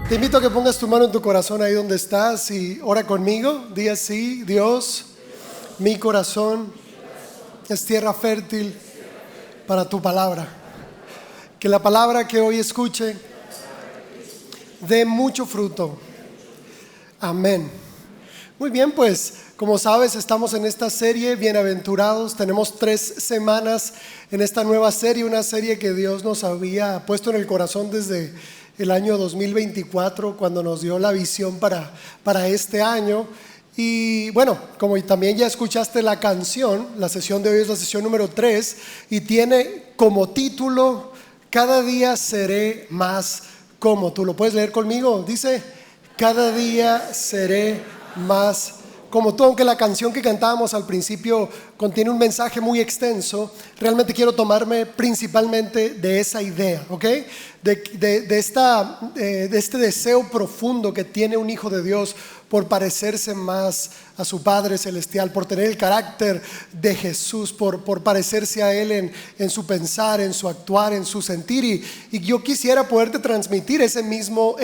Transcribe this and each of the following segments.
Te invito a que pongas tu mano en tu corazón ahí donde estás y ora conmigo. Di así: Dios, mi corazón es tierra fértil para tu palabra. Que la palabra que hoy escuche dé mucho fruto. Amén. Muy bien, pues como sabes, estamos en esta serie Bienaventurados. Tenemos 3 semanas en esta nueva serie, una serie que Dios nos había puesto en el corazón desde el año 2024, cuando nos dio la visión para este año. Y bueno, como también ya escuchaste la canción, la sesión de hoy es la sesión número 3 y tiene como título: Cada día seré más como tú. ¿Lo puedes leer conmigo? Dice: cada día seré más como tú. Aunque la canción que cantábamos al principio contiene un mensaje muy extenso, realmente quiero tomarme principalmente de esa idea, ¿ok? De este deseo profundo que tiene un hijo de Dios por parecerse más a su Padre Celestial, por tener el carácter de Jesús, por parecerse a Él en su pensar, en su actuar, en su sentir. Y yo quisiera poderte transmitir ese mismo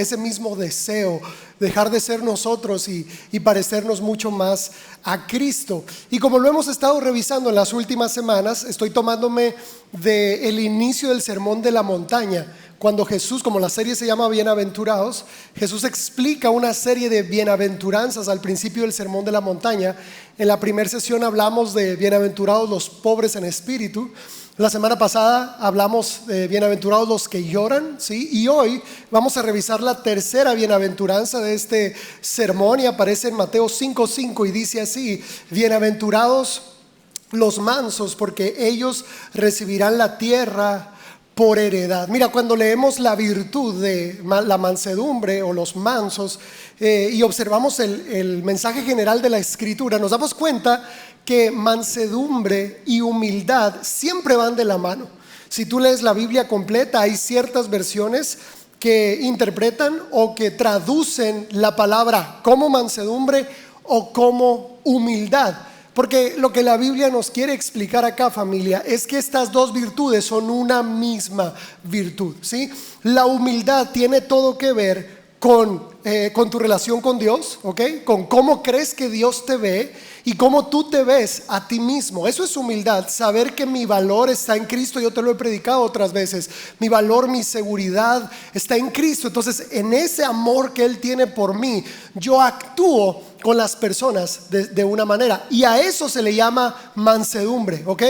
deseo, dejar de ser nosotros y parecernos mucho más a Cristo. Y como lo hemos estado revisando en las últimas semanas, estoy tomándome del inicio del Sermón de la Montaña, cuando Jesús, como la serie se llama Bienaventurados, Jesús explica una serie de bienaventuranzas al principio del Sermón de la Montaña. En la primera sesión hablamos de bienaventurados los pobres en espíritu. La semana pasada hablamos de bienaventurados los que lloran, ¿sí? Y hoy vamos a revisar la tercera bienaventuranza de este sermón, y aparece en Mateo 5:5 y dice así: bienaventurados los mansos, porque ellos recibirán la tierra por heredad. Mira, cuando leemos la virtud de la mansedumbre o los mansos y observamos el mensaje general de la Escritura, nos damos cuenta que mansedumbre y humildad siempre van de la mano. Si tú lees la Biblia completa, hay ciertas versiones que interpretan o que traducen la palabra como mansedumbre o como humildad. Porque lo que la Biblia nos quiere explicar acá, familia, es que estas dos virtudes son una misma virtud, ¿sí? La humildad tiene todo que ver con tu relación con Dios, ¿ok? Con cómo crees que Dios te ve y cómo tú te ves a ti mismo. Eso es humildad, saber que mi valor está en Cristo. Yo te lo he predicado otras veces. Mi valor, mi seguridad está en Cristo. Entonces, en ese amor que Él tiene por mí, yo actúo con las personas de una manera, y a eso se le llama mansedumbre, ¿ok?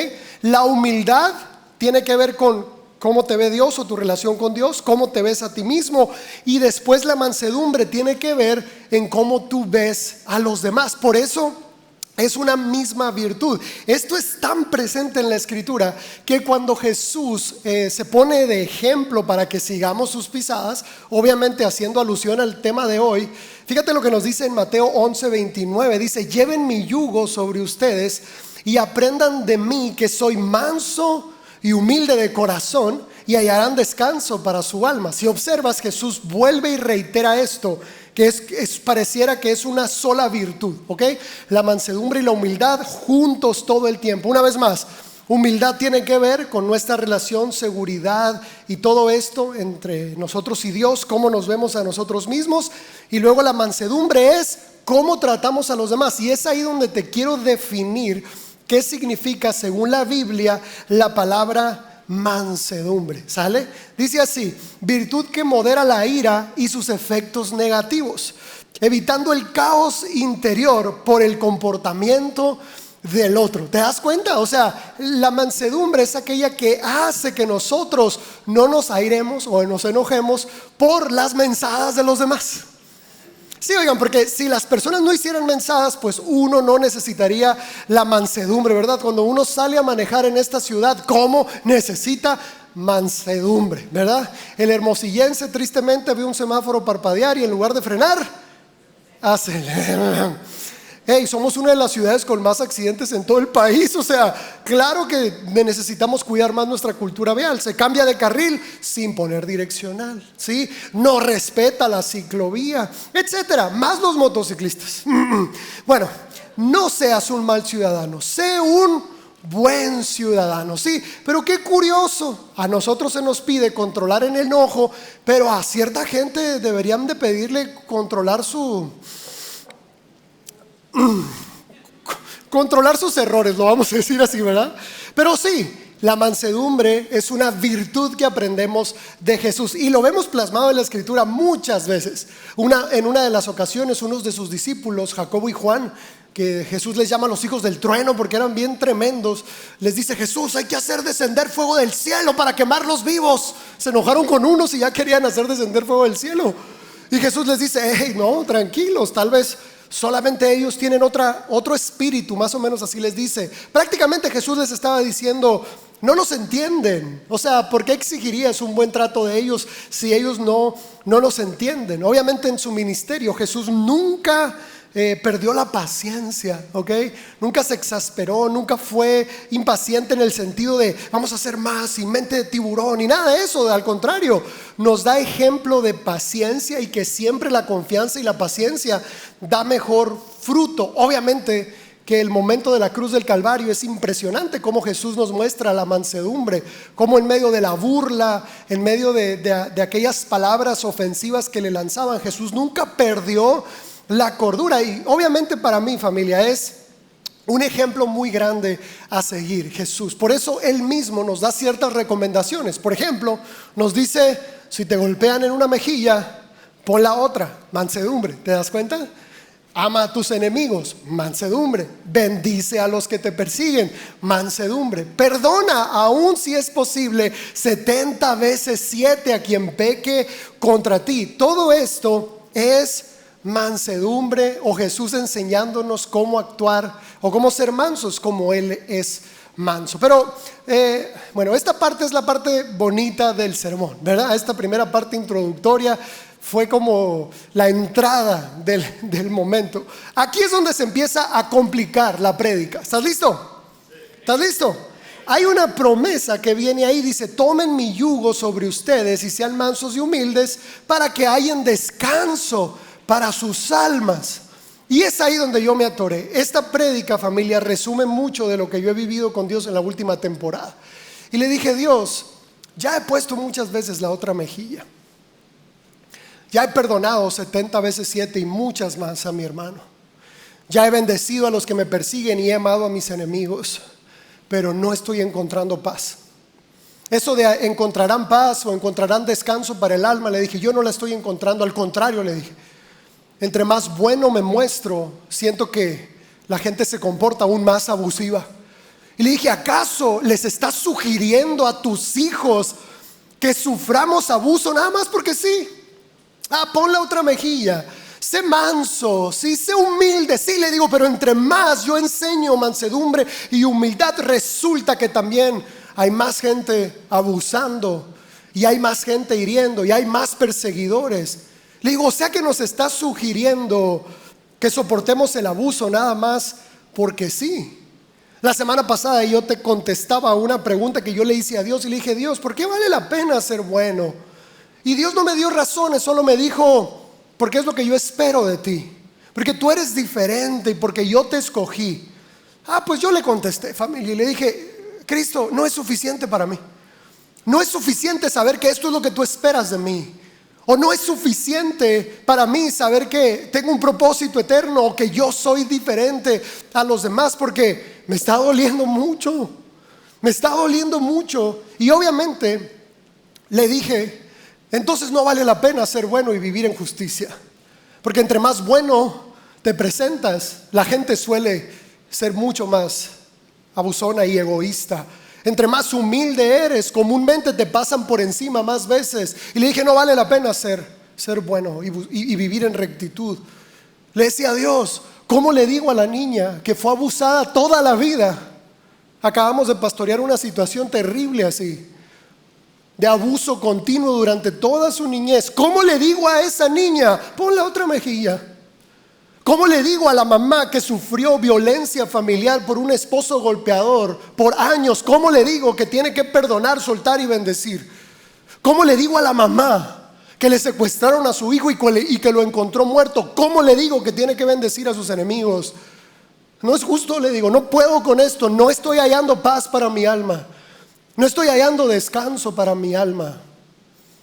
La humildad tiene que ver con cómo te ve Dios o tu relación con Dios, cómo te ves a ti mismo, y después la mansedumbre tiene que ver en cómo tú ves a los demás. Por eso es una misma virtud. Esto es tan presente en la Escritura que cuando Jesús se pone de ejemplo para que sigamos sus pisadas, obviamente haciendo alusión al tema de hoy, fíjate lo que nos dice en Mateo 11:29. Dice: lleven mi yugo sobre ustedes y aprendan de mí, que soy manso y humilde de corazón, y hallarán descanso para su alma. Si observas, Jesús vuelve y reitera esto, que pareciera que es una sola virtud, ¿ok? La mansedumbre y la humildad juntos todo el tiempo. Una vez más, humildad tiene que ver con nuestra relación, seguridad y todo esto entre nosotros y Dios, cómo nos vemos a nosotros mismos. Y luego la mansedumbre es cómo tratamos a los demás. Y es ahí donde te quiero definir qué significa, según la Biblia, la palabra mansedumbre. ¿Sale? Dice así: virtud que modera la ira y sus efectos negativos, evitando el caos interior por el comportamiento del otro. ¿Te das cuenta? O sea, la mansedumbre es aquella que hace que nosotros no nos airemos o nos enojemos por las mensadas de los demás. Sí, oigan, porque si las personas no hicieran mensadas, pues uno no necesitaría la mansedumbre, ¿verdad? Cuando uno sale a manejar en esta ciudad, ¿cómo necesita mansedumbre, verdad? El hermosillense tristemente ve un semáforo parpadear y en lugar de frenar, acelera. Hey, somos una de las ciudades con más accidentes en todo el país. O sea, claro que necesitamos cuidar más nuestra cultura vial. Se cambia de carril sin poner direccional, ¿sí? No respeta la ciclovía, etcétera. Más los motociclistas. Bueno, no seas un mal ciudadano, sé un buen ciudadano. Sí, pero qué curioso, a nosotros se nos pide controlar el enojo, pero a cierta gente deberían de pedirle controlar controlar sus errores, lo vamos a decir así, ¿verdad? Pero sí, la mansedumbre es una virtud que aprendemos de Jesús y lo vemos plasmado en la Escritura muchas veces. En una de las ocasiones, unos de sus discípulos, Jacobo y Juan, que Jesús les llama los hijos del trueno porque eran bien tremendos, les dice: Jesús, hay que hacer descender fuego del cielo para quemarlos vivos. Se enojaron con unos y ya querían hacer descender fuego del cielo. Y Jesús les dice: hey, no, tranquilos, tal vez solamente ellos tienen otro espíritu, más o menos así les dice. Prácticamente Jesús les estaba diciendo: no nos entienden, o sea, ¿por qué exigirías un buen trato de ellos si ellos no nos entienden? Obviamente en su ministerio Jesús nunca perdió la paciencia, ¿ok? Nunca se exasperó, nunca fue impaciente en el sentido de vamos a hacer más y mente de tiburón y nada de eso. Al contrario, nos da ejemplo de paciencia y que siempre la confianza y la paciencia da mejor fruto. Obviamente que el momento de la cruz del Calvario es impresionante, cómo Jesús nos muestra la mansedumbre, cómo en medio de la burla, en medio de aquellas palabras ofensivas que le lanzaban, Jesús nunca perdió la cordura. Y obviamente para mí, familia, es un ejemplo muy grande a seguir Jesús. Por eso Él mismo nos da ciertas recomendaciones. Por ejemplo, nos dice: si te golpean en una mejilla, pon la otra. Mansedumbre, ¿te das cuenta? Ama a tus enemigos, mansedumbre. Bendice a los que te persiguen, mansedumbre. Perdona, aun si es posible, 70 veces 7 a quien peque contra ti. Todo esto es mansedumbre, o Jesús enseñándonos cómo actuar o cómo ser mansos como Él es manso. Pero bueno, esta parte es la parte bonita del sermón, ¿verdad? Esta primera parte introductoria fue como la entrada del momento. Aquí es donde se empieza a complicar la prédica. ¿Estás listo? ¿Estás listo? Hay una promesa que viene ahí, dice: tomen mi yugo sobre ustedes y sean mansos y humildes para que hayan descanso para sus almas. Y es ahí donde yo me atoré. Esta prédica, familia, resume mucho de lo que yo he vivido con Dios en la última temporada. Y le dije: Dios, ya he puesto muchas veces la otra mejilla, ya he perdonado 70 veces 7 y muchas más a mi hermano, ya he bendecido a los que me persiguen y he amado a mis enemigos, pero no estoy encontrando paz. Eso de encontrarán paz o encontrarán descanso para el alma, le dije, yo no la estoy encontrando. Al contrario, le dije, entre más bueno me muestro, siento que la gente se comporta aún más abusiva. Y le dije, ¿acaso les estás sugiriendo a tus hijos que suframos abuso nada más porque sí? Pon la otra mejilla, sé manso, sí, sé humilde. Sí, le digo, pero entre más yo enseño mansedumbre y humildad, resulta que también hay más gente abusando y hay más gente hiriendo y hay más perseguidores. Le digo, o sea que nos está sugiriendo que soportemos el abuso nada más porque sí. La semana pasada yo te contestaba una pregunta que yo le hice a Dios y le dije, Dios, ¿por qué vale la pena ser bueno? Y Dios no me dio razones, solo me dijo, porque es lo que yo espero de ti, porque tú eres diferente y porque yo te escogí. Pues yo le contesté, familia, y le dije, Cristo, no es suficiente para mí. No es suficiente saber que esto es lo que tú esperas de mí. O no es suficiente para mí saber que tengo un propósito eterno o que yo soy diferente a los demás, porque me está doliendo mucho. Me está doliendo mucho. Y obviamente le dije, entonces no vale la pena ser bueno y vivir en justicia, porque entre más bueno te presentas, la gente suele ser mucho más abusona y egoísta. Entre más humilde eres, comúnmente te pasan por encima más veces. Y le dije, no vale la pena ser bueno y vivir en rectitud. Le decía a Dios, ¿cómo le digo a la niña que fue abusada toda la vida? Acabamos de pastorear una situación terrible así, de abuso continuo durante toda su niñez. ¿Cómo le digo a esa niña, pon la otra mejilla? ¿Cómo le digo a la mamá que sufrió violencia familiar por un esposo golpeador por años? ¿Cómo le digo que tiene que perdonar, soltar y bendecir? ¿Cómo le digo a la mamá que le secuestraron a su hijo y que lo encontró muerto? ¿Cómo le digo que tiene que bendecir a sus enemigos? No es justo, le digo, no puedo con esto, no estoy hallando paz para mi alma, no estoy hallando descanso para mi alma.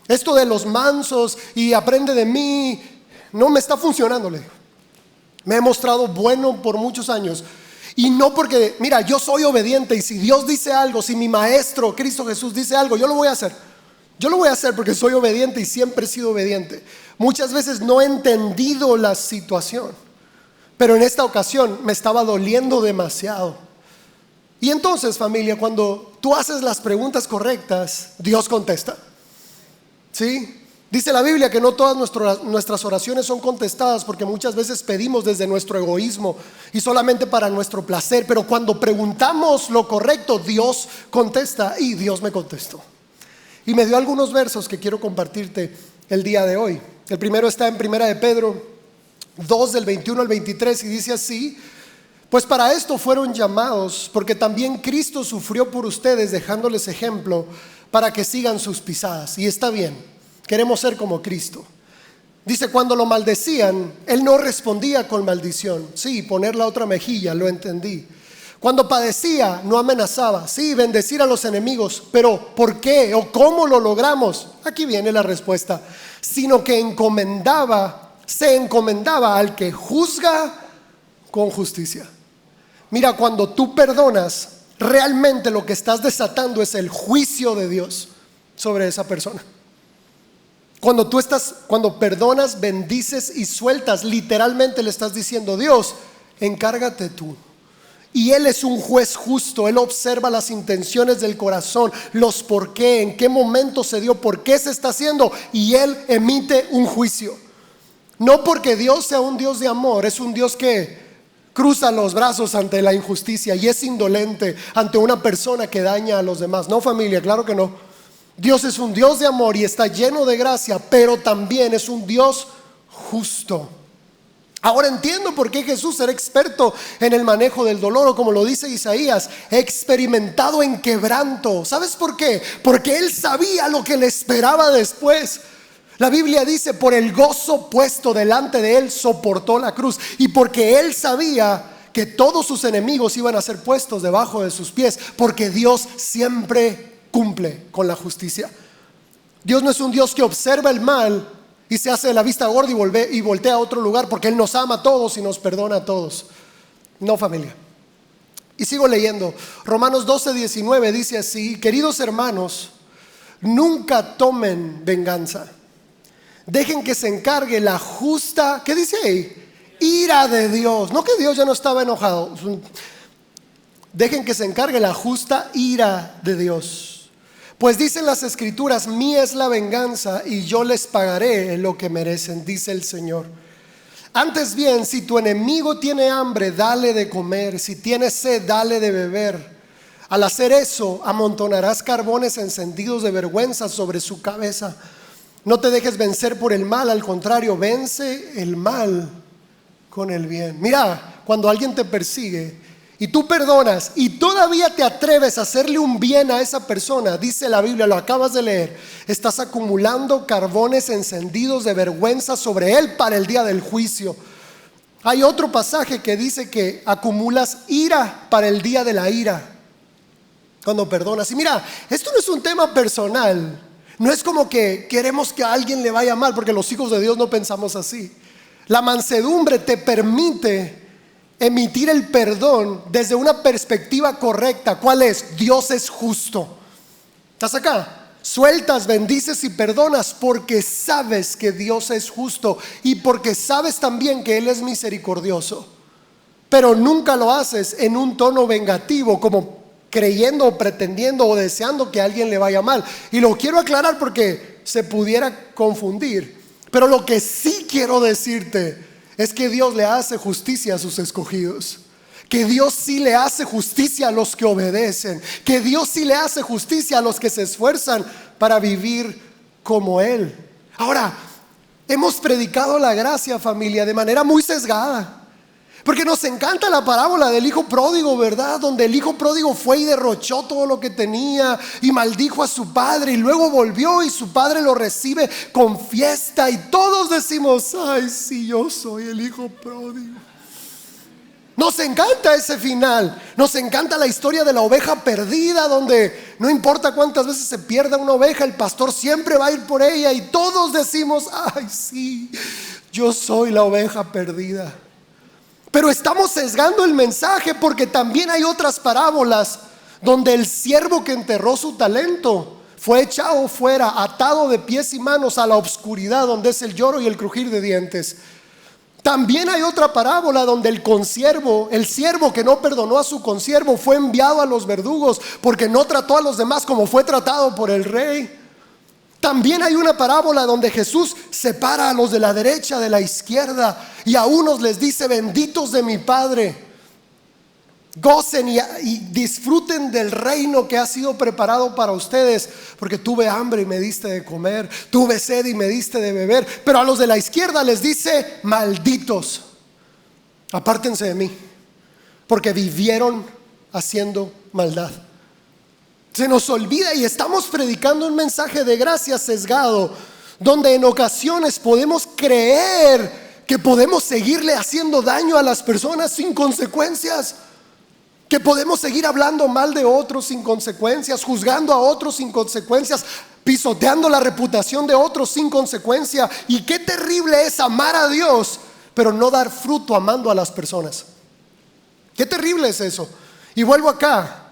Esto de los mansos y aprende de mí, no me está funcionando, le digo. Me he mostrado bueno por muchos años. Y no porque, mira, yo soy obediente y si Dios dice algo, si mi maestro, Cristo Jesús, dice algo, yo lo voy a hacer. Yo lo voy a hacer porque soy obediente y siempre he sido obediente. Muchas veces no he entendido la situación, pero en esta ocasión me estaba doliendo demasiado. Y entonces, familia, cuando tú haces las preguntas correctas, Dios contesta. ¿Sí? Dice la Biblia que no todas nuestras oraciones son contestadas porque muchas veces pedimos desde nuestro egoísmo y solamente para nuestro placer. Pero cuando preguntamos lo correcto, Dios contesta, y Dios me contestó. Y me dio algunos versos que quiero compartirte el día de hoy. El primero está en Primera de Pedro 2 del 21 al 23 y dice así: pues para esto fueron llamados, porque también Cristo sufrió por ustedes, dejándoles ejemplo para que sigan sus pisadas. Y está bien, queremos ser como Cristo. Dice, cuando lo maldecían, Él no respondía con maldición. Sí, poner la otra mejilla, lo entendí. Cuando padecía, no amenazaba. Sí, bendecir a los enemigos. Pero ¿por qué o cómo lo logramos? Aquí viene la respuesta. Sino que se encomendaba al que juzga con justicia. Mira, cuando tú perdonas, realmente lo que estás desatando es el juicio de Dios sobre esa persona. Cuando perdonas, bendices y sueltas, literalmente le estás diciendo, Dios, encárgate tú. Y Él es un juez justo. Él observa las intenciones del corazón, los por qué, en qué momento se dio, por qué se está haciendo, y Él emite un juicio. No porque Dios sea un Dios de amor, es un Dios que cruza los brazos ante la injusticia y es indolente ante una persona que daña a los demás. No, familia, claro que no. Dios es un Dios de amor y está lleno de gracia, pero también es un Dios justo. Ahora entiendo por qué Jesús era experto en el manejo del dolor, o como lo dice Isaías, experimentado en quebranto. ¿Sabes por qué? Porque Él sabía lo que le esperaba después. La Biblia dice, por el gozo puesto delante de Él soportó la cruz. Y porque Él sabía que todos sus enemigos iban a ser puestos debajo de sus pies, porque Dios siempre cumple con la justicia. Dios no es un Dios que observa el mal y se hace la vista gorda y voltea a otro lugar, porque Él nos ama a todos y nos perdona a todos. No, familia. Y sigo leyendo. Romanos 12:19 dice así: queridos hermanos, nunca tomen venganza. Dejen que se encargue la justa, ¿qué dice ahí? Ira de Dios. No que Dios ya no estaba enojado. Dejen que se encargue la justa ira de Dios. Pues dicen las Escrituras, mía es la venganza y yo les pagaré lo que merecen, dice el Señor. Antes bien, si tu enemigo tiene hambre, dale de comer. Si tiene sed, dale de beber. Al hacer eso, amontonarás carbones encendidos de vergüenza sobre su cabeza. No te dejes vencer por el mal, al contrario, vence el mal con el bien. Mira, cuando alguien te persigue y tú perdonas y todavía te atreves a hacerle un bien a esa persona, dice la Biblia, lo acabas de leer, estás acumulando carbones encendidos de vergüenza sobre él para el día del juicio. Hay otro pasaje que dice que acumulas ira para el día de la ira cuando perdonas. Y mira, esto no es un tema personal. No es como que queremos que a alguien le vaya mal, porque los hijos de Dios no pensamos así. La mansedumbre te permite emitir el perdón desde una perspectiva correcta. ¿Cuál es? Dios es justo. ¿Estás acá? Sueltas, bendices y perdonas porque sabes que Dios es justo y porque sabes también que Él es misericordioso. Pero nunca lo haces en un tono vengativo, como creyendo o pretendiendo o deseando que a alguien le vaya mal. Y lo quiero aclarar porque se pudiera confundir. Pero lo que sí quiero decirte es que Dios le hace justicia a sus escogidos. Que Dios sí le hace justicia a los que obedecen. Que Dios sí le hace justicia a los que se esfuerzan para vivir como Él. Ahora, hemos predicado la gracia, familia, de manera muy sesgada. Porque nos encanta la parábola del hijo pródigo, ¿verdad? Donde el hijo pródigo fue y derrochó todo lo que tenía y maldijo a su padre, y luego volvió y su padre lo recibe con fiesta, y todos decimos, ay, sí, yo soy el hijo pródigo. Nos encanta ese final. Nos encanta la historia de la oveja perdida, donde no importa cuántas veces se pierda una oveja, el pastor siempre va a ir por ella y todos decimos: ay, sí, yo soy la oveja perdida. Pero estamos sesgando el mensaje, porque también hay otras parábolas donde el siervo que enterró su talento fue echado fuera, atado de pies y manos a la oscuridad, donde es el lloro y el crujir de dientes. También hay otra parábola donde el siervo que no perdonó a su consiervo, fue enviado a los verdugos porque no trató a los demás como fue tratado por el rey. También hay una parábola donde Jesús separa a los de la derecha de la izquierda, y a unos les dice: benditos de mi Padre, gocen y disfruten del reino que ha sido preparado para ustedes, porque tuve hambre y me diste de comer, tuve sed y me diste de beber. Pero a los de la izquierda les dice: malditos, apártense de mí, porque vivieron haciendo maldad. Se nos olvida y estamos predicando un mensaje de gracia sesgado, donde en ocasiones podemos creer que podemos seguirle haciendo daño a las personas sin consecuencias, que podemos seguir hablando mal de otros sin consecuencias, juzgando a otros sin consecuencias, pisoteando la reputación de otros sin consecuencia. Y qué terrible es amar a Dios pero no dar fruto amando a las personas. Qué terrible es eso. Y vuelvo acá.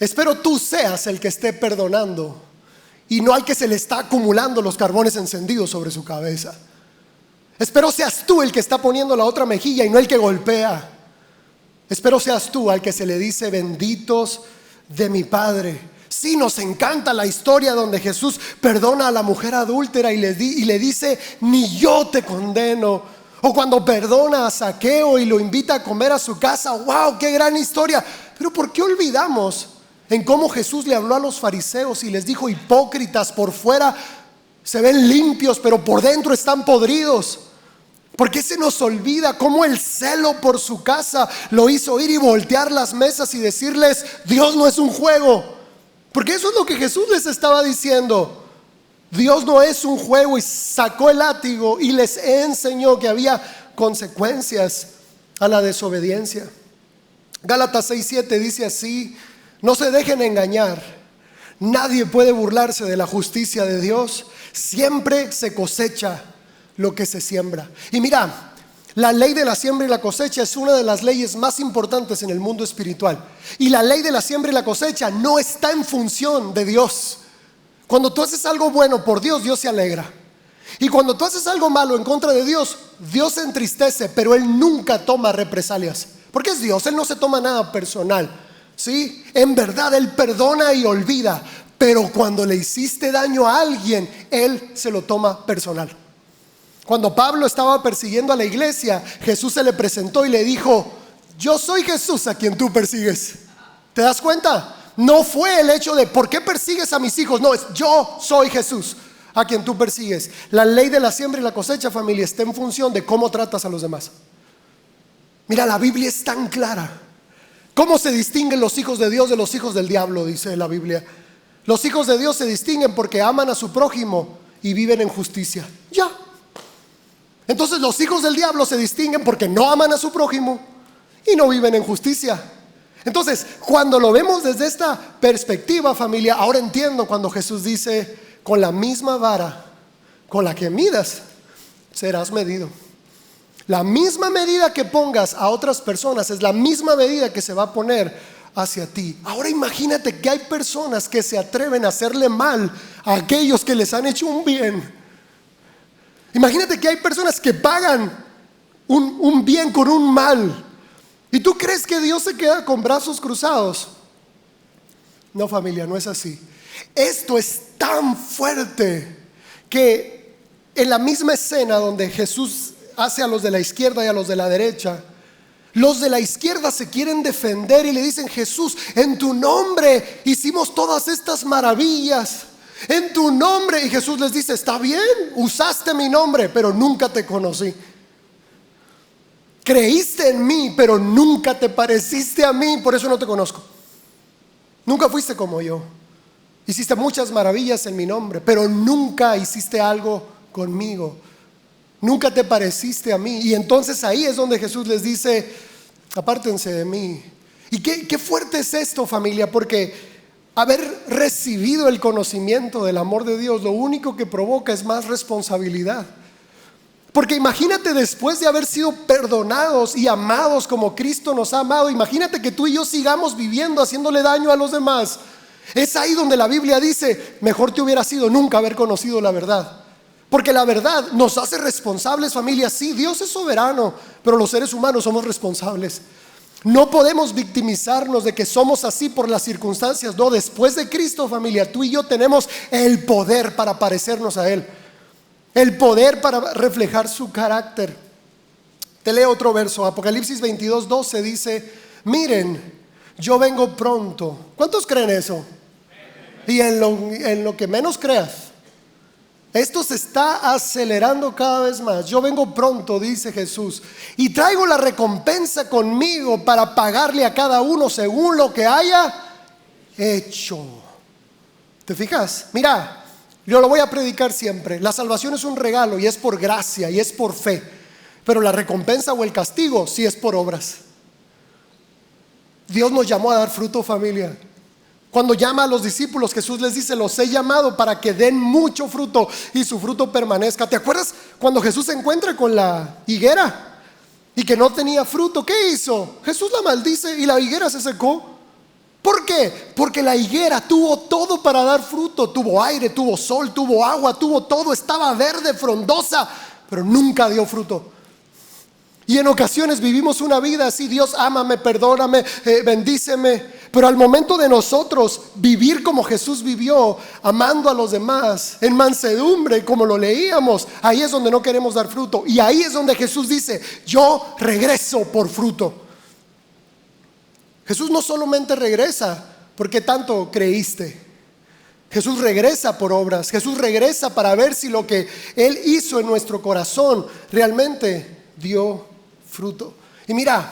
Espero tú seas el que esté perdonando y no al que se le está acumulando los carbones encendidos sobre su cabeza. Espero seas tú el que está poniendo la otra mejilla y no el que golpea. Espero seas tú al que se le dice: benditos de mi Padre. Sí, nos encanta la historia donde Jesús perdona a la mujer adúltera y le dice: ni yo te condeno. O cuando perdona a Zaqueo y lo invita a comer a su casa. ¡Wow! ¡Qué gran historia! Pero ¿por qué olvidamos en cómo Jesús le habló a los fariseos y les dijo: hipócritas, por fuera se ven limpios, pero por dentro están podridos? ¿Por qué se nos olvida cómo el celo por su casa lo hizo ir y voltear las mesas y decirles: Dios no es un juego? Porque eso es lo que Jesús les estaba diciendo. Dios no es un juego, y sacó el látigo y les enseñó que había consecuencias a la desobediencia. Gálatas 6:7 dice así: no se dejen engañar, nadie puede burlarse de la justicia de Dios. Siempre se cosecha lo que se siembra. Y mira, la ley de la siembra y la cosecha es una de las leyes más importantes en el mundo espiritual. Y la ley de la siembra y la cosecha no está en función de Dios. Cuando tú haces algo bueno por Dios, Dios se alegra. Y cuando tú haces algo malo en contra de Dios, Dios se entristece, pero Él nunca toma represalias. Porque es Dios, Él no se toma nada personal, ¿sí? En verdad Él perdona y olvida, pero cuando le hiciste daño a alguien, Él se lo toma personal. Cuando Pablo estaba persiguiendo a la iglesia, Jesús se le presentó y le dijo: yo soy Jesús a quien tú persigues. ¿Te das cuenta? No fue el hecho de ¿por qué persigues a mis hijos? No, es yo soy Jesús a quien tú persigues. La ley de la siembra y la cosecha, familia, está en función de cómo tratas a los demás. Mira, la Biblia es tan clara. ¿Cómo se distinguen los hijos de Dios de los hijos del diablo? Dice la Biblia. Los hijos de Dios se distinguen porque aman a su prójimo y viven en justicia. Ya. Entonces los hijos del diablo se distinguen porque no aman a su prójimo y no viven en justicia. Entonces, cuando lo vemos desde esta perspectiva, familia, ahora entiendo cuando Jesús dice: con la misma vara con la que midas, serás medido. La misma medida que pongas a otras personas es la misma medida que se va a poner hacia ti. Ahora imagínate que hay personas que se atreven a hacerle mal a aquellos que les han hecho un bien. Imagínate que hay personas que pagan un bien con un mal. ¿Y tú crees que Dios se queda con brazos cruzados? No, familia, no es así. Esto es tan fuerte que en la misma escena donde Jesús hace a los de la izquierda y a los de la derecha, los de la izquierda se quieren defender y le dicen: Jesús, en tu nombre hicimos todas estas maravillas, en tu nombre. Y Jesús les dice: está bien, usaste mi nombre, pero nunca te conocí. Creíste en mí, pero nunca te pareciste a mí, por eso no te conozco. Nunca fuiste como yo. Hiciste muchas maravillas en mi nombre, pero nunca hiciste algo conmigo. Nunca te pareciste a mí. Y entonces ahí es donde Jesús les dice: apártense de mí. Y qué fuerte es esto, familia, porque haber recibido el conocimiento del amor de Dios, lo único que provoca es más responsabilidad. Porque imagínate, después de haber sido perdonados y amados como Cristo nos ha amado, imagínate que tú y yo sigamos viviendo haciéndole daño a los demás. Es ahí donde la Biblia dice: mejor te hubiera sido nunca haber conocido la verdad. Porque la verdad nos hace responsables, familia. Sí, Dios es soberano, pero los seres humanos somos responsables. No podemos victimizarnos de que somos así por las circunstancias. No, después de Cristo, familia, tú y yo tenemos el poder para parecernos a Él, el poder para reflejar su carácter. Te leo otro verso, Apocalipsis 22:12 dice: miren, yo vengo pronto. ¿Cuántos creen eso? Y en lo que menos creas, esto se está acelerando cada vez más. Yo vengo pronto, dice Jesús, y traigo la recompensa conmigo para pagarle a cada uno según lo que haya hecho. ¿Te fijas? Mira, yo lo voy a predicar siempre. La salvación es un regalo y es por gracia y es por fe. Pero la recompensa o el castigo sí es por obras. Dios nos llamó a dar fruto, familia. Cuando llama a los discípulos, Jesús les dice: los he llamado para que den mucho fruto y su fruto permanezca. ¿Te acuerdas cuando Jesús se encuentra con la higuera y que no tenía fruto? ¿Qué hizo? Jesús la maldice y la higuera se secó. ¿Por qué? Porque la higuera tuvo todo para dar fruto. Tuvo aire, tuvo sol, tuvo agua, tuvo todo. Estaba verde, frondosa, pero nunca dio fruto. Y en ocasiones vivimos una vida así: Dios, ámame, perdóname, bendíceme. Pero al momento de nosotros vivir como Jesús vivió, amando a los demás, en mansedumbre, como lo leíamos, ahí es donde no queremos dar fruto. Y ahí es donde Jesús dice: yo regreso por fruto. Jesús no solamente regresa porque tanto creíste. Jesús regresa por obras. Jesús regresa para ver si lo que Él hizo en nuestro corazón realmente dio fruto. Y mira,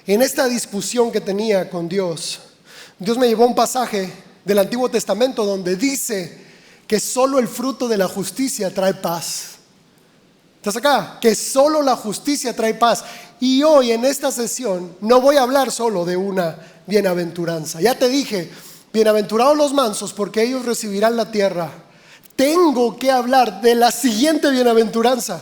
en esta discusión que tenía con Dios, Dios me llevó a un pasaje del Antiguo Testamento donde dice que solo el fruto de la justicia trae paz. ¿Estás acá? Que solo la justicia trae paz. Y hoy en esta sesión no voy a hablar solo de una bienaventuranza. Ya te dije: bienaventurados los mansos, porque ellos recibirán la tierra. Tengo que hablar de la siguiente bienaventuranza,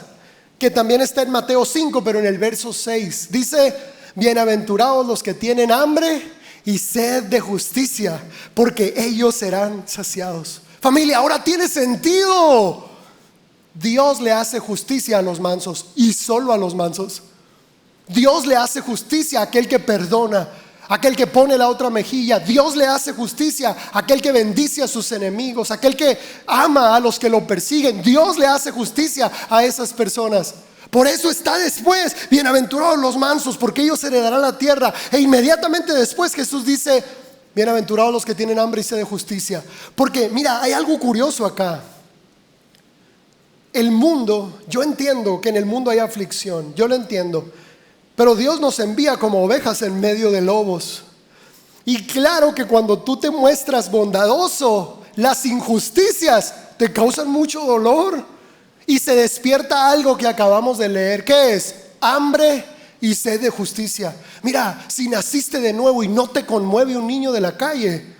que también está en Mateo 5, pero en el verso 6. Dice: bienaventurados los que tienen hambre y sed de justicia, porque ellos serán saciados. Familia, ahora tiene sentido. Dios le hace justicia a los mansos, y solo a los mansos. Dios le hace justicia a aquel que perdona, aquel que pone la otra mejilla. Dios le hace justicia a aquel que bendice a sus enemigos, aquel que ama a los que lo persiguen. Dios le hace justicia a esas personas. Por eso está después: bienaventurados los mansos, porque ellos heredarán la tierra. E inmediatamente después Jesús dice: bienaventurados los que tienen hambre y sed de justicia. Porque mira, hay algo curioso acá. El mundo, yo entiendo que en el mundo hay aflicción, yo lo entiendo, pero Dios nos envía como ovejas en medio de lobos. Y claro que cuando tú te muestras bondadoso, las injusticias te causan mucho dolor. Y se despierta algo que acabamos de leer. ¿Qué es? Hambre y sed de justicia. Mira, si naciste de nuevo y no te conmueve un niño de la calle,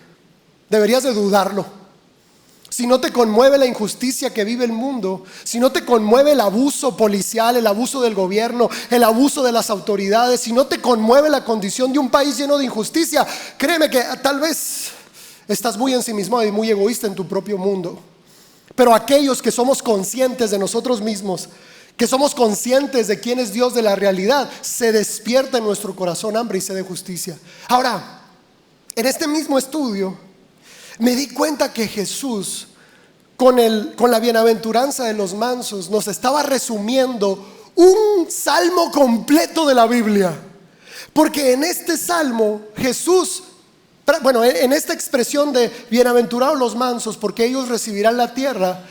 deberías de dudarlo. Si no te conmueve la injusticia que vive el mundo, si no te conmueve el abuso policial, el abuso del gobierno, el abuso de las autoridades, si no te conmueve la condición de un país lleno de injusticia, créeme que tal vez estás muy ensimismado y muy egoísta en tu propio mundo. Pero aquellos que somos conscientes de nosotros mismos, que somos conscientes de quién es Dios, de la realidad, se despierta en nuestro corazón hambre y sed de justicia. Ahora, en este mismo estudio me di cuenta que Jesús, con la bienaventuranza de los mansos, nos estaba resumiendo un salmo completo de la Biblia. Porque en este salmo Jesús, en esta expresión de bienaventurados los mansos, porque ellos recibirán la tierra,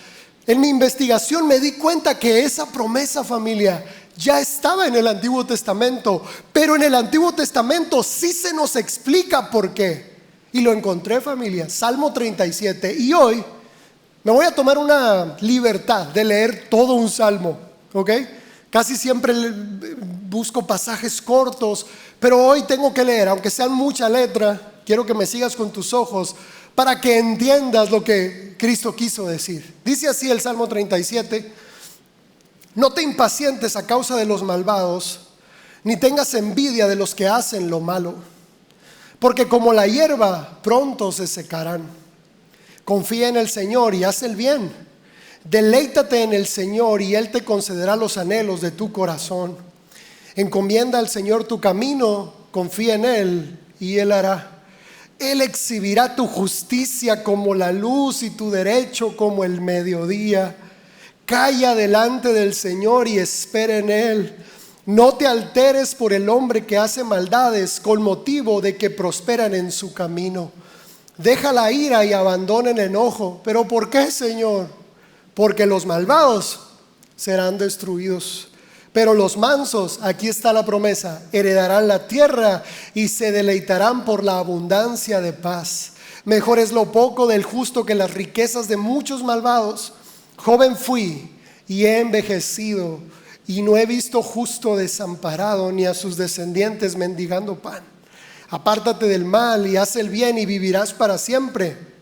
en mi investigación me di cuenta que esa promesa, familia, ya estaba en el Antiguo Testamento. Pero en el Antiguo Testamento sí se nos explica por qué. Y lo encontré, familia, Salmo 37. Y hoy me voy a tomar una libertad de leer todo un salmo, ¿ok? Casi siempre busco pasajes cortos, pero hoy tengo que leer, aunque sean mucha letra, quiero que me sigas con tus ojos para que entiendas lo que Cristo quiso decir. Dice así el Salmo 37: no te impacientes a causa de los malvados, ni tengas envidia de los que hacen lo malo, porque como la hierba pronto se secarán. Confía en el Señor y haz el bien. Deleítate en el Señor y Él te concederá los anhelos de tu corazón. Encomienda al Señor tu camino, confía en Él y Él hará. Él exhibirá tu justicia como la luz y tu derecho como el mediodía. Calla delante del Señor y espera en Él. No te alteres por el hombre que hace maldades con motivo de que prosperan en su camino. Deja la ira y abandona el enojo. ¿Pero por qué, Señor? Porque los malvados serán destruidos, pero los mansos, aquí está la promesa, heredarán la tierra y se deleitarán por la abundancia de paz. Mejor es lo poco del justo que las riquezas de muchos malvados. Joven fui y he envejecido, y no he visto justo desamparado, ni a sus descendientes mendigando pan. Apártate del mal y haz el bien y vivirás para siempre.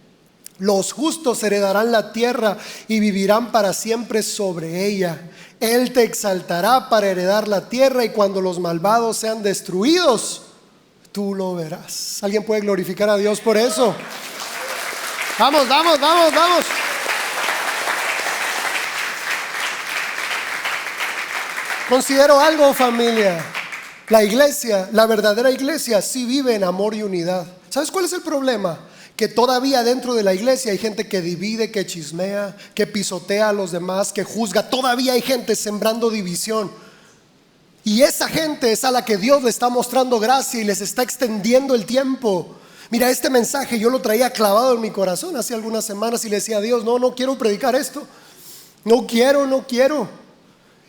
Los justos heredarán la tierra y vivirán para siempre sobre ella. Él te exaltará para heredar la tierra, y cuando los malvados sean destruidos, tú lo verás. ¿Alguien puede glorificar a Dios por eso? Vamos, vamos, vamos, vamos. Considero algo, familia. La iglesia, la verdadera iglesia, sí vive en amor y unidad. ¿Sabes cuál es el problema? Que todavía dentro de la iglesia hay gente que divide, que chismea, que pisotea a los demás, que juzga. Todavía hay gente sembrando división. Y esa gente es a la que Dios le está mostrando gracia y les está extendiendo el tiempo. Mira, este mensaje yo lo traía clavado en mi corazón hace algunas semanas y le decía a Dios: no quiero predicar esto. No quiero.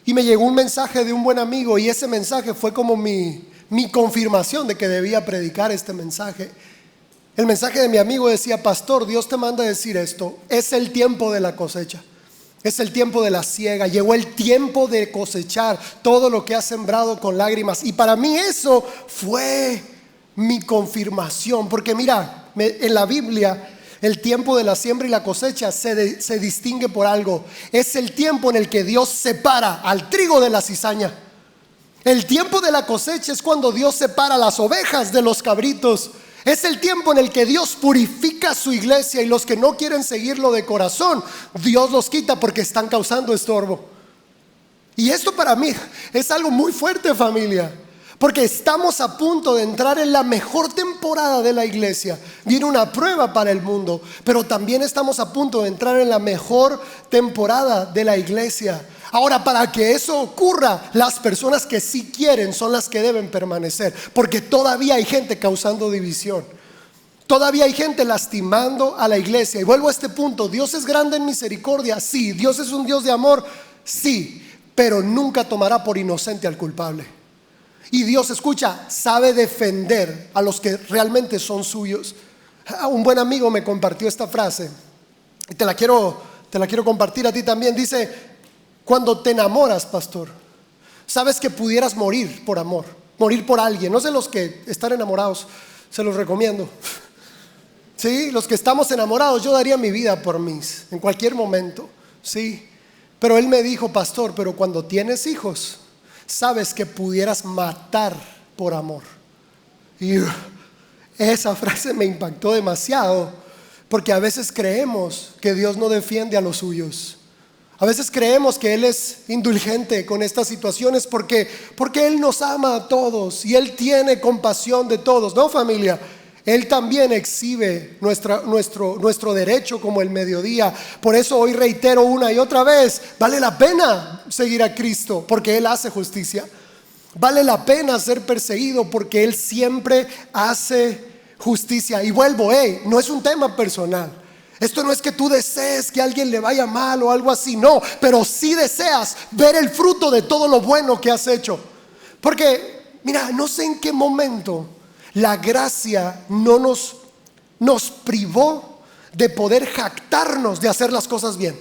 Y me llegó un mensaje de un buen amigo, y ese mensaje fue como mi confirmación de que debía predicar este mensaje. El mensaje de mi amigo decía: pastor, Dios te manda a decir esto. Es el tiempo de la cosecha. Es el tiempo de la siega. Llegó el tiempo de cosechar todo lo que has sembrado con lágrimas. Y para mí eso fue mi confirmación. Porque mira, en la Biblia el tiempo de la siembra y la cosecha se distingue por algo. Es el tiempo en el que Dios separa al trigo de la cizaña. El tiempo de la cosecha es cuando Dios separa las ovejas de los cabritos. Es el tiempo en el que Dios purifica su iglesia, y los que no quieren seguirlo de corazón, Dios los quita porque están causando estorbo. Y esto para mí es algo muy fuerte, familia, porque estamos a punto de entrar en la mejor temporada de la iglesia. Viene una prueba para el mundo, pero también estamos a punto de entrar en la mejor temporada de la iglesia. Ahora, para que eso ocurra, las personas que sí quieren son las que deben permanecer, porque todavía hay gente causando división. Todavía hay gente lastimando a la iglesia. Y vuelvo a este punto: Dios es grande en misericordia, sí. Dios es un Dios de amor, sí. Pero nunca tomará por inocente al culpable. Y Dios, escucha, sabe defender a los que realmente son suyos. Un buen amigo me compartió esta frase y te la quiero compartir a ti también. Dice: cuando te enamoras, pastor, sabes que pudieras morir por amor, morir por alguien. No sé, los que están enamorados, se los recomiendo. Sí, los que estamos enamorados, yo daría mi vida por mis, en cualquier momento. Sí, pero él me dijo: pastor, pero cuando tienes hijos, sabes que pudieras matar por amor. Y esa frase me impactó demasiado, porque a veces creemos que Dios no defiende a los suyos. A veces creemos que Él es indulgente con estas situaciones porque Él nos ama a todos y Él tiene compasión de todos. No, familia, Él también exhibe nuestro derecho como el mediodía. Por eso hoy reitero una y otra vez: vale la pena seguir a Cristo porque Él hace justicia. Vale la pena ser perseguido porque Él siempre hace justicia. Y vuelvo, no es un tema personal. Esto no es que tú desees que a alguien le vaya mal o algo así, no, pero sí deseas ver el fruto de todo lo bueno que has hecho. Porque, mira, no sé en qué momento la gracia no nos privó de poder jactarnos de hacer las cosas bien.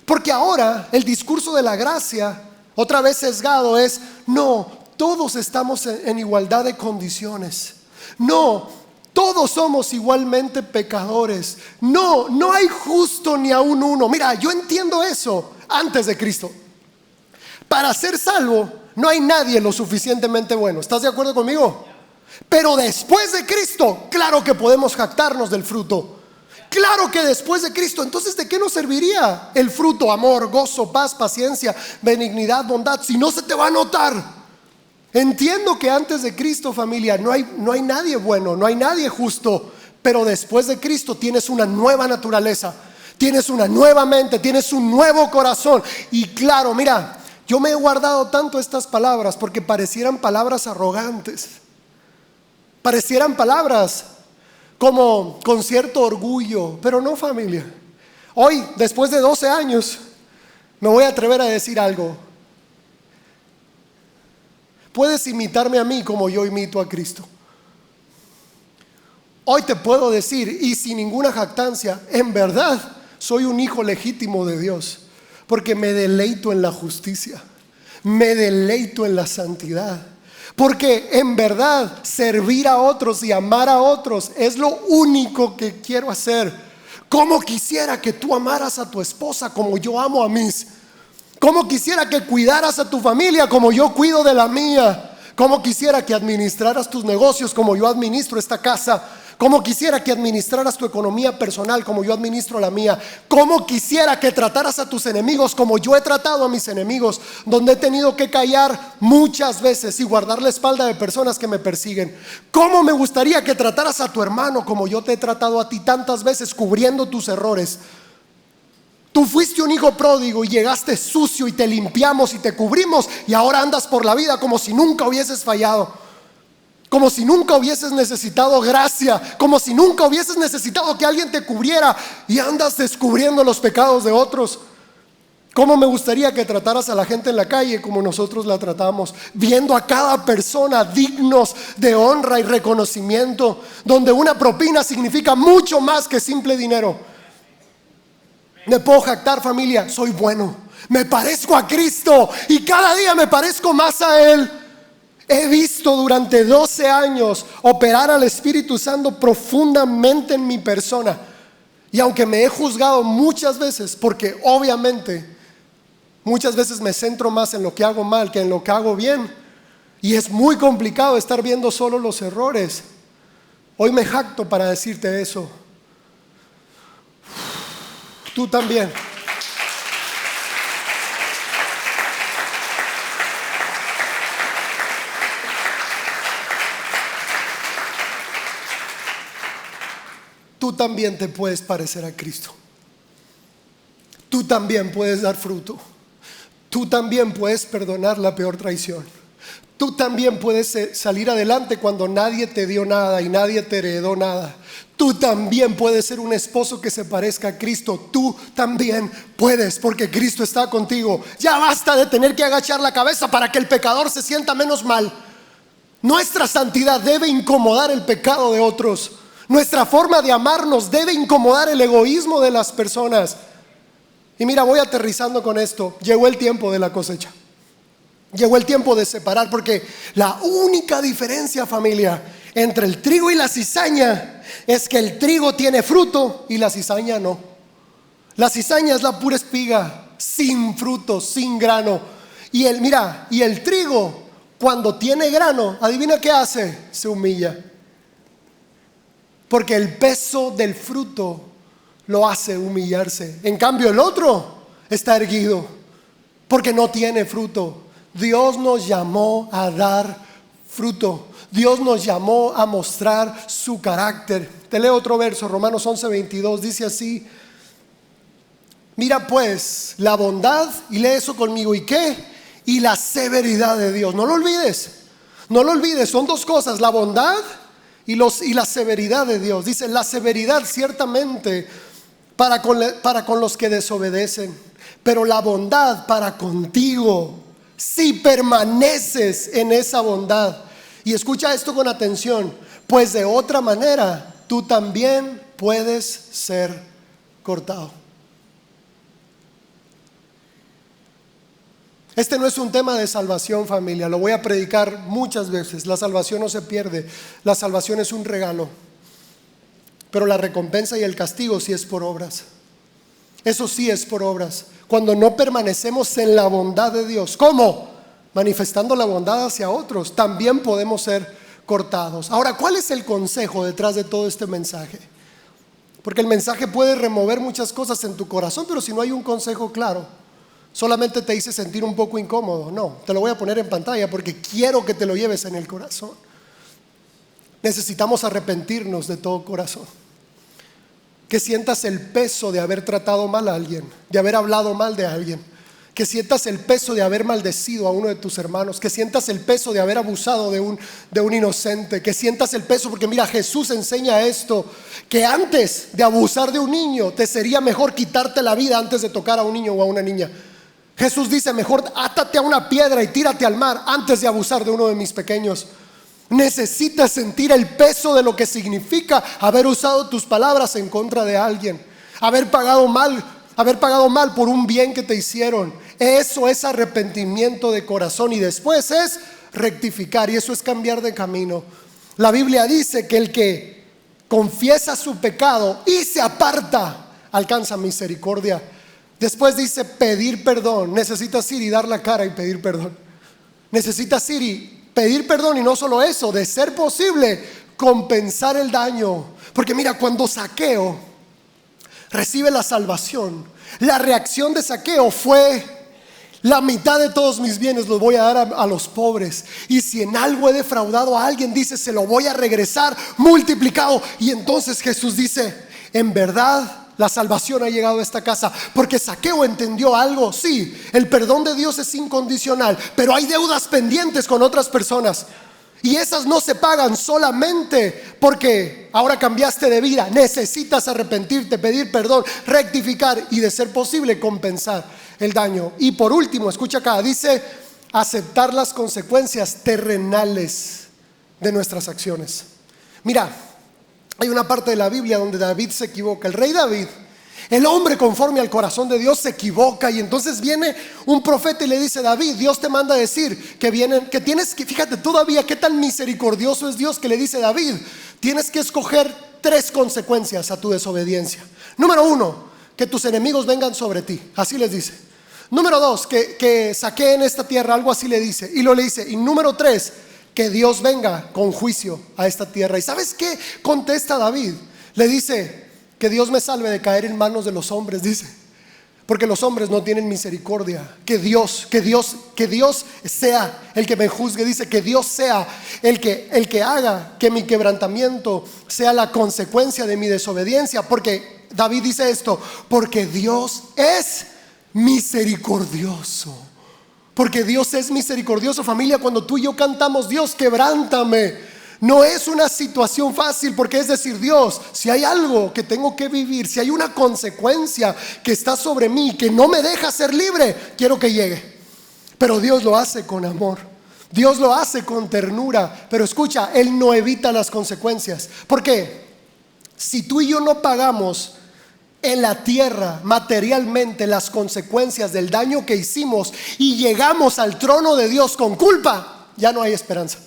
Porque ahora el discurso de la gracia Otra vez sesgado es, no, todos estamos en igualdad de condiciones. No, todos somos igualmente pecadores. No, no hay justo ni aun uno. Mira, yo entiendo eso antes de Cristo. Para ser salvo, no hay nadie lo suficientemente bueno. ¿Estás de acuerdo conmigo? Pero después de Cristo, claro que podemos jactarnos del fruto. Claro que después de Cristo. Entonces, ¿de qué nos serviría el fruto? Amor, gozo, paz, paciencia, benignidad, bondad, si no se te va a notar. Entiendo que antes de Cristo, familia, no hay nadie bueno, no hay nadie justo. Pero después de Cristo tienes una nueva naturaleza, tienes una nueva mente, tienes un nuevo corazón. Y claro, mira, yo me he guardado tanto estas palabras porque parecieran palabras arrogantes, parecieran palabras como con cierto orgullo, pero no, familia. Hoy, después de 12 años, me voy a atrever a decir algo. Puedes imitarme a mí como yo imito a Cristo. Hoy te puedo decir, y sin ninguna jactancia, en verdad soy un hijo legítimo de Dios, porque me deleito en la justicia, me deleito en la santidad, porque en verdad servir a otros y amar a otros es lo único que quiero hacer. Como quisiera que tú amaras a tu esposa como yo amo a mis. Como quisiera que cuidaras a tu familia como yo cuido de la mía. Como quisiera que administraras tus negocios como yo administro esta casa. Como quisiera que administraras tu economía personal como yo administro la mía. Como quisiera que trataras a tus enemigos como yo he tratado a mis enemigos, donde he tenido que callar muchas veces y guardar la espalda de personas que me persiguen. Como me gustaría que trataras a tu hermano como yo te he tratado a ti tantas veces, cubriendo tus errores. Tú fuiste un hijo pródigo y llegaste sucio y te limpiamos y te cubrimos, y ahora andas por la vida como si nunca hubieses fallado, como si nunca hubieses necesitado gracia, como si nunca hubieses necesitado que alguien te cubriera, y andas descubriendo los pecados de otros. Cómo me gustaría que trataras a la gente en la calle como nosotros la tratamos, viendo a cada persona dignos de honra y reconocimiento, donde una propina significa mucho más que simple dinero. Me puedo jactar, familia, soy bueno, me parezco a Cristo y cada día me parezco más a Él. He visto durante 12 años operar al Espíritu Santo profundamente en mi persona. Y aunque me he juzgado muchas veces, porque obviamente muchas veces me centro más en lo que hago mal que en lo que hago bien, y es muy complicado estar viendo solo los errores, hoy me jacto para decirte eso. Tú también. Tú también te puedes parecer a Cristo. Tú también puedes dar fruto. Tú también puedes perdonar la peor traición. Tú también puedes salir adelante cuando nadie te dio nada y nadie te heredó nada. Tú también puedes ser un esposo que se parezca a Cristo. Tú también puedes, porque Cristo está contigo. Ya basta de tener que agachar la cabeza para que el pecador se sienta menos mal. Nuestra santidad debe incomodar el pecado de otros. Nuestra forma de amarnos debe incomodar el egoísmo de las personas. Y mira, voy aterrizando con esto. Llegó el tiempo de la cosecha. Llegó el tiempo de separar, porque la única diferencia, familia, entre el trigo y la cizaña es que el trigo tiene fruto y la cizaña no. La cizaña es la pura espiga, sin fruto, sin grano. Y el trigo, cuando tiene grano, adivina qué hace, se humilla. Porque el peso del fruto lo hace humillarse. En cambio el otro está erguido porque no tiene fruto. Dios nos llamó a dar fruto. Dios nos llamó a mostrar su carácter. Te leo otro verso, Romanos 11:22, dice así: mira pues la bondad, y lee eso conmigo, ¿y qué? Y la severidad de Dios. No lo olvides, no lo olvides, son dos cosas, la bondad y la severidad de Dios. Dice, la severidad ciertamente para con los que desobedecen, pero la bondad para contigo, si permaneces en esa bondad. Y escucha esto con atención, pues de otra manera tú también puedes ser cortado. Este no es un tema de salvación, familia. Lo voy a predicar muchas veces. La salvación no se pierde. La salvación es un regalo. Pero la recompensa y el castigo sí es por obras. Eso sí es por obras. Cuando no permanecemos en la bondad de Dios. ¿Cómo? Manifestando la bondad hacia otros. También podemos ser cortados. Ahora, ¿cuál es el consejo detrás de todo este mensaje? Porque el mensaje puede remover muchas cosas en tu corazón, pero si no hay un consejo claro, solamente te hice sentir un poco incómodo. No, te lo voy a poner en pantalla porque quiero que te lo lleves en el corazón. Necesitamos arrepentirnos de todo corazón. Que sientas el peso de haber tratado mal a alguien, de haber hablado mal de alguien. Que sientas el peso de haber maldecido a uno de tus hermanos. Que sientas el peso de haber abusado de un inocente. Que sientas el peso, porque mira, Jesús enseña esto, que antes de abusar de un niño, te sería mejor quitarte la vida antes de tocar a un niño o a una niña. Jesús dice, mejor átate a una piedra y tírate al mar antes de abusar de uno de mis pequeños. Necesitas sentir el peso de lo que significa haber usado tus palabras en contra de alguien, haber pagado mal por un bien que te hicieron. Eso es arrepentimiento de corazón y después es rectificar, y eso es cambiar de camino. La Biblia dice que el que confiesa su pecado y se aparta alcanza misericordia. Después dice pedir perdón. Necesitas ir y dar la cara y pedir perdón. Necesitas ir y pedir perdón, y no solo eso, de ser posible compensar el daño. Porque mira, cuando Zaqueo recibe la salvación, la reacción de Zaqueo fue: la mitad de todos mis bienes los voy a dar a los pobres, y si en algo he defraudado a alguien, dice, se lo voy a regresar multiplicado. Y entonces Jesús dice, en verdad la salvación ha llegado a esta casa, porque Zaqueo entendió algo. Sí, el perdón de Dios es incondicional, pero hay deudas pendientes con otras personas, y esas no se pagan solamente porque ahora cambiaste de vida. Necesitas arrepentirte, pedir perdón, rectificar y, de ser posible, compensar el daño. Y por último, escucha acá, dice aceptar las consecuencias terrenales de nuestras acciones. Mira, hay una parte de la Biblia donde David se equivoca. El rey David, el hombre conforme al corazón de Dios, se equivoca, y entonces viene un profeta y le dice: David, Dios te manda a decir que tienes que, fíjate todavía qué tan misericordioso es Dios, que le dice: David, tienes que escoger 3 consecuencias a tu desobediencia. Número 1, que tus enemigos vengan sobre ti, así les dice. Número 2, que saqueen esta tierra, algo así le dice. Y lo le dice. Y número 3, que Dios venga con juicio a esta tierra. ¿Y sabes qué contesta David? Le dice: que Dios me salve de caer en manos de los hombres, dice, porque los hombres no tienen misericordia. Que Dios sea el que me juzgue, dice, que Dios sea el que haga que mi quebrantamiento sea la consecuencia de mi desobediencia. Porque David dice esto: porque Dios es misericordioso. Porque Dios es misericordioso, familia. Cuando tú y yo cantamos, Dios, quebrántame, no es una situación fácil, porque es decir, Dios, si hay algo que tengo que vivir, si hay una consecuencia que está sobre mí, que no me deja ser libre, quiero que llegue. Pero Dios lo hace con amor, Dios lo hace con ternura. Pero escucha, Él no evita las consecuencias. ¿Por qué? Si tú y yo no pagamos en la tierra materialmente las consecuencias del daño que hicimos y llegamos al trono de Dios con culpa, ya no hay esperanza.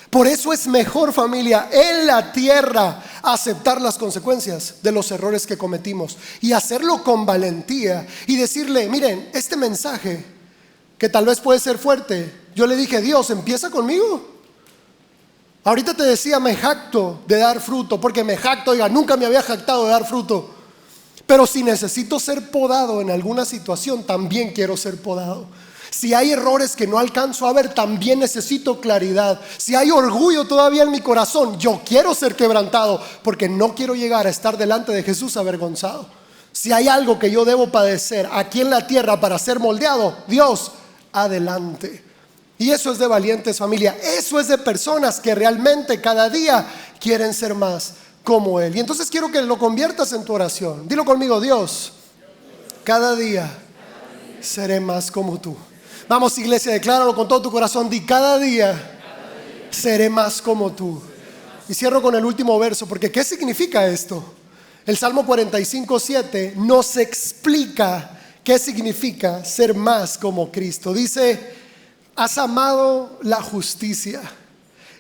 Por eso es mejor, familia, en la tierra aceptar las consecuencias de los errores que cometimos y hacerlo con valentía y decirle: miren, este mensaje que tal vez puede ser fuerte, yo le dije: Dios, empieza conmigo. Ahorita te decía, me jacto de dar fruto, porque me jacto, oiga, nunca me había jactado de dar fruto. Pero si necesito ser podado en alguna situación, también quiero ser podado. Si hay errores que no alcanzo a ver, también necesito claridad. Si hay orgullo todavía en mi corazón, yo quiero ser quebrantado, porque no quiero llegar a estar delante de Jesús avergonzado. Si hay algo que yo debo padecer aquí en la tierra para ser moldeado, Dios, adelante. Y eso es de valientes, familia. Eso es de personas que realmente cada día quieren ser más como Él. Y entonces quiero que lo conviertas en tu oración. Dilo conmigo: Dios, cada día seré más como tú. Vamos, iglesia, decláralo con todo tu corazón. Di: cada día seré más como tú. Y cierro con el último verso, porque ¿qué significa esto? El Salmo 45:7 nos explica ¿Qué significa ser más como Cristo? Dice, has amado la justicia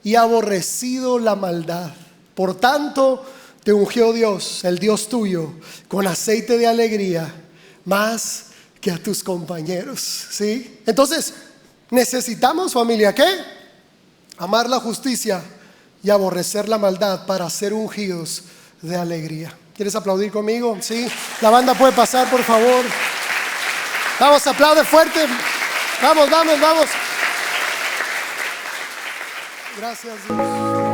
y aborrecido la maldad. Por tanto, te ungió Dios, el Dios tuyo, con aceite de alegría, más que a tus compañeros. ¿Sí? Entonces, necesitamos, familia, ¿qué? Amar la justicia y aborrecer la maldad para ser ungidos de alegría. ¿Quieres aplaudir conmigo? Sí. La banda puede pasar, por favor. Vamos, aplaude fuerte. Vamos. Gracias, Dios.